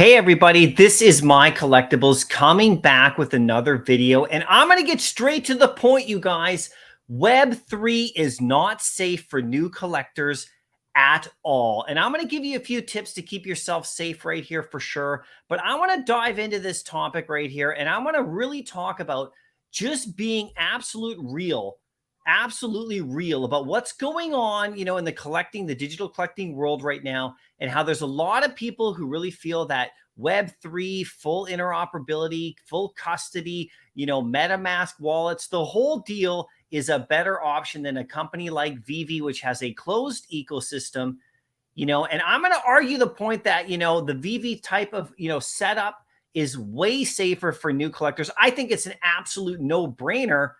Hey everybody, this is MyCollectables coming back with another video, and I'm going to get straight to the point, you guys. Web3 is not safe for new collectors at all. And I'm going to give you a few tips to keep yourself safe right here for sure. But I want to dive into this topic right here, and I want to really talk about just being absolutely real about what's going on, in the digital collecting world right now, and how there's a lot of people who really feel that Web3, full interoperability, full custody, MetaMask wallets, the whole deal is a better option than a company like Veve, which has a closed ecosystem, and I'm going to argue the point that, the Veve type of, setup is way safer for new collectors. I think it's an absolute no-brainer,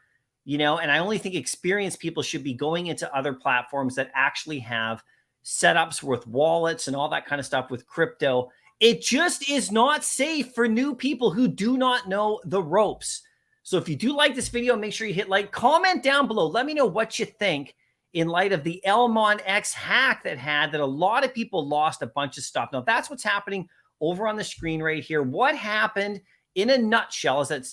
and I only think experienced people should be going into other platforms that actually have setups with wallets and all that kind of stuff with crypto. It just is not safe for new people who do not know the ropes. So if you do like this video, make sure you hit like, comment down below. Let me know what you think in light of the ElmonX hack that a lot of people lost a bunch of stuff. Now that's what's happening over on the screen right here. What happened in a nutshell is that,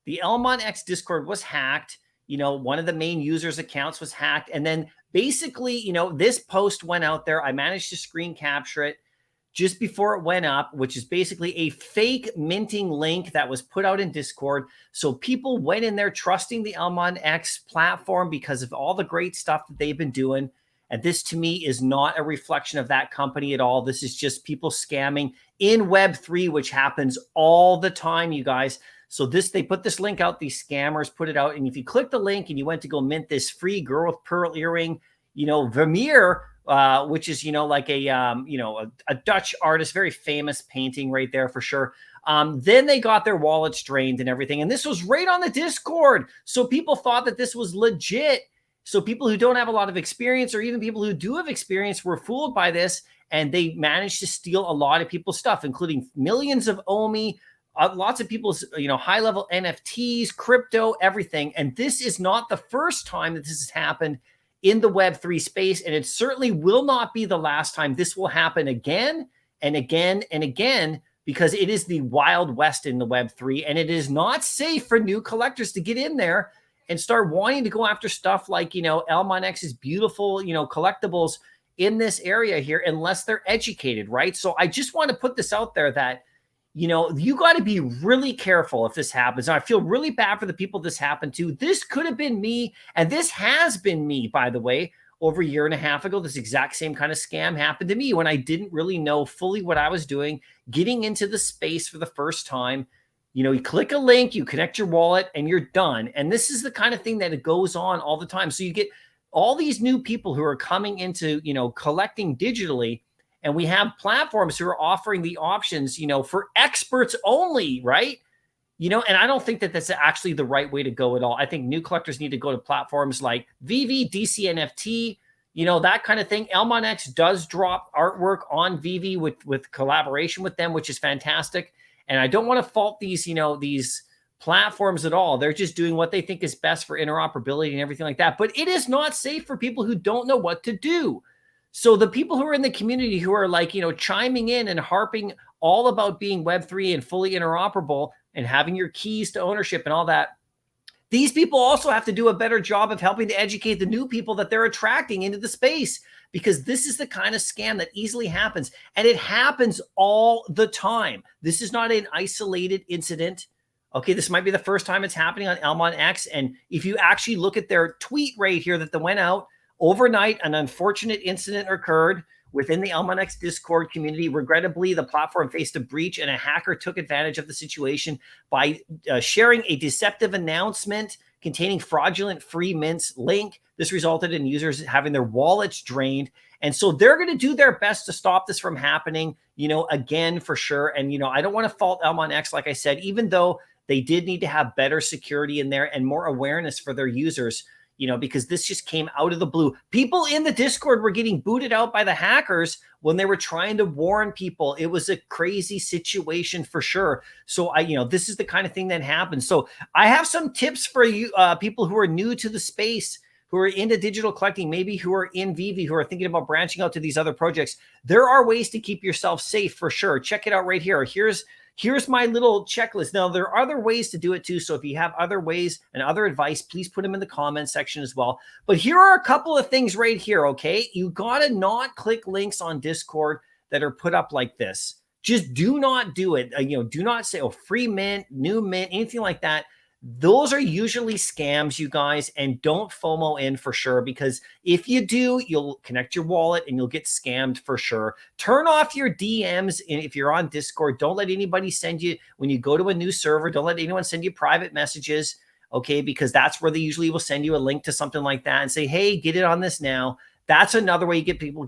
the ElmonX Discord was hacked. One of the main users' accounts was hacked. And then basically, this post went out there. I managed to screen capture it just before it went up, which is basically a fake minting link that was put out in Discord. So people went in there trusting the ElmonX platform because of all the great stuff that they've been doing. And this to me is not a reflection of that company at all. This is just people scamming in Web3, which happens all the time, you guys. So they put this link out, these scammers put it out. And if you click the link and you went to go mint this free girl with pearl earring, Vermeer, which is, like a Dutch artist, very famous painting right there for sure. Then they got their wallets drained and everything. And this was right on the Discord. So people thought that this was legit. So people who don't have a lot of experience, or even people who do have experience, were fooled by this. And they managed to steal a lot of people's stuff, including millions of OMI, lots of people's, high-level NFTs, crypto, everything. And this is not the first time that this has happened in the Web3 space, and it certainly will not be the last time. This will happen again and again and again, because it is the Wild West in the Web3, and it is not safe for new collectors to get in there and start wanting to go after stuff like, ElmonX's beautiful, collectibles in this area here, unless they're educated, right? So I just want to put this out there that, you got to be really careful if this happens. And I feel really bad for the people this happened to. This could have been me, and this has been me, by the way. Over a year and a half ago, this exact same kind of scam happened to me when I didn't really know fully what I was doing, getting into the space for the first time. You click a link, you connect your wallet, and you're done. And this is the kind of thing that it goes on all the time. So you get all these new people who are coming into, collecting digitally. And we have platforms who are offering the options, for experts only, right? And I don't think that that's actually the right way to go at all. I think new collectors need to go to platforms like Veve, DCNFT, that kind of thing. ElmonX does drop artwork on Veve with collaboration with them, which is fantastic. And I don't want to fault these, these platforms at all. They're just doing what they think is best for interoperability and everything like that. But it is not safe for people who don't know what to do. So the people who are in the community who are like, chiming in and harping all about being Web3 and fully interoperable and having your keys to ownership and all that, these people also have to do a better job of helping to educate the new people that they're attracting into the space, because this is the kind of scam that easily happens, and it happens all the time. This is not an isolated incident. Okay, this might be the first time it's happening on ElmonX, and if you actually look at their tweet right here that went out, overnight, an unfortunate incident occurred within the ElmonX Discord community. Regrettably, the platform faced a breach, and a hacker took advantage of the situation by sharing a deceptive announcement containing fraudulent free mints link. This resulted in users having their wallets drained. And so they're going to do their best to stop this from happening, again, for sure. And, I don't want to fault ElmonX, like I said, even though they did need to have better security in there and more awareness for their users, because this just came out of the blue. People in the Discord were getting booted out by the hackers when they were trying to warn people. It was a crazy situation for sure. So this is the kind of thing that happens. So I have some tips for you, people who are new to the space, who are into digital collecting, maybe who are in Veve, who are thinking about branching out to these other projects, there are ways to keep yourself safe for sure. Check it out right here. Here's my little checklist. Now, there are other ways to do it too. So if you have other ways and other advice, please put them in the comment section as well. But here are a couple of things right here, okay? You got to not click links on Discord that are put up like this. Just do not do it. Do not say, oh, free mint, new mint, anything like that. Those are usually scams, you guys, and don't FOMO in for sure, because if you do, you'll connect your wallet and you'll get scammed for sure. Turn off your DMs if you're on Discord. Don't let anybody send you, when you go to a new server, don't let anyone send you private messages, okay, because that's where they usually will send you a link to something like that and say, hey, get it on this now. That's another way you get people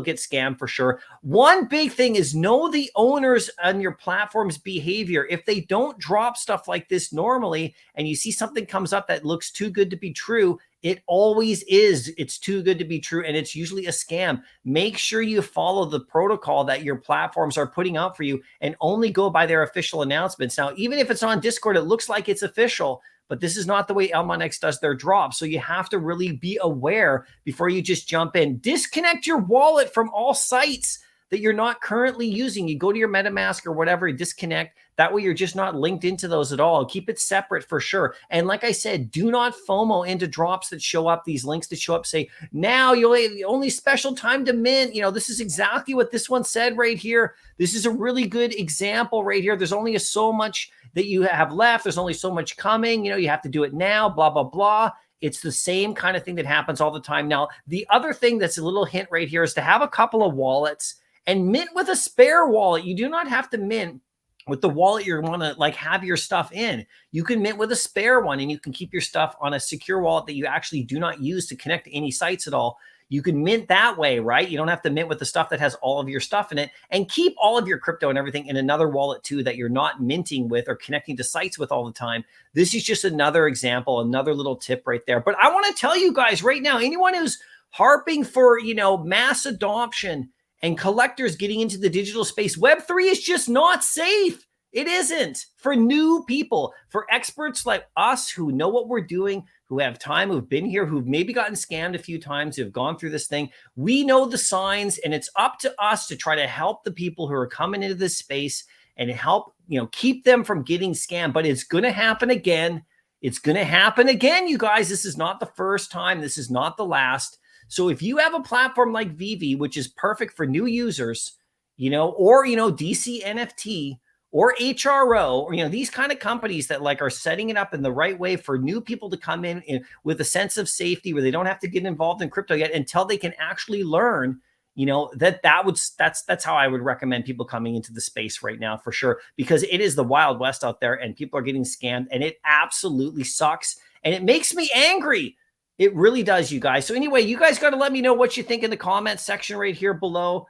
get scammed for sure. One big thing is know the owners on your platform's behavior. If they don't drop stuff like this normally, and you see something comes up that looks too good to be true, it always is. It's too good to be true, and it's usually a scam. Make sure you follow the protocol that your platforms are putting out for you and only go by their official announcements. Now, even if it's on Discord, it looks like it's official, but this is not the way ElmonX does their drops. So you have to really be aware before you just jump in. Disconnect your wallet from all sites that you're not currently using. You go to your MetaMask or whatever, disconnect. That way you're just not linked into those at all. Keep it separate for sure. And like I said, do not FOMO into drops that show up, these links that show up, say, now you'll only special time to mint. This is exactly what this one said right here. This is a really good example right here. There's only so much that you have left. There's only so much coming. You have to do it now, blah, blah, blah. It's the same kind of thing that happens all the time. Now, the other thing that's a little hint right here is to have a couple of wallets and mint with a spare wallet. You do not have to mint with the wallet you want to have your stuff in. You can mint with a spare one, and you can keep your stuff on a secure wallet that you actually do not use to connect to any sites at all. You can mint that way, right? You don't have to mint with the stuff that has all of your stuff in it, and keep all of your crypto and everything in another wallet too that you're not minting with or connecting to sites with all the time. This is just another example, another little tip right there. But I want to tell you guys right now, anyone who's harping for, mass adoption and collectors getting into the digital space, Web3 is just not safe. It isn't. For new people, for experts like us who know what we're doing, who have time, who've been here, who've maybe gotten scammed a few times, who've gone through this thing, we know the signs, and it's up to us to try to help the people who are coming into this space and help, keep them from getting scammed. But it's going to happen again. It's going to happen again, you guys. This is not the first time. This is not the last. So if you have a platform like Veve, which is perfect for new users, or, DC NFT or HRO, or, these kind of companies that are setting it up in the right way for new people to come in with a sense of safety where they don't have to get involved in crypto yet until they can actually learn, that's how I would recommend people coming into the space right now for sure, because it is the Wild West out there and people are getting scammed, and it absolutely sucks. And it makes me angry. It really does, you guys. So anyway, you guys got to let me know what you think in the comment section right here below.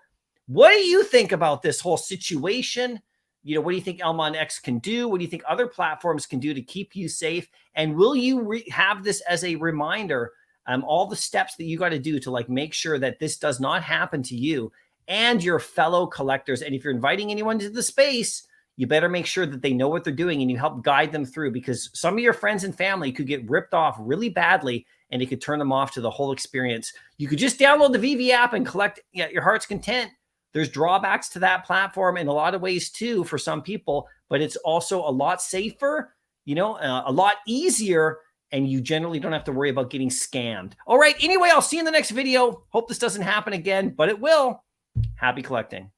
What do you think about this whole situation? What do you think ElmonX can do? What do you think other platforms can do to keep you safe? And will you have this as a reminder, all the steps that you got to do to make sure that this does not happen to you and your fellow collectors? And if you're inviting anyone to the space, you better make sure that they know what they're doing and you help guide them through, because some of your friends and family could get ripped off really badly and it could turn them off to the whole experience. You could just download the Veve app and collect at your heart's content. There's drawbacks to that platform in a lot of ways too for some people, but it's also a lot safer, a lot easier, and you generally don't have to worry about getting scammed. All right. Anyway, I'll see you in the next video. Hope this doesn't happen again, but it will. Happy collecting.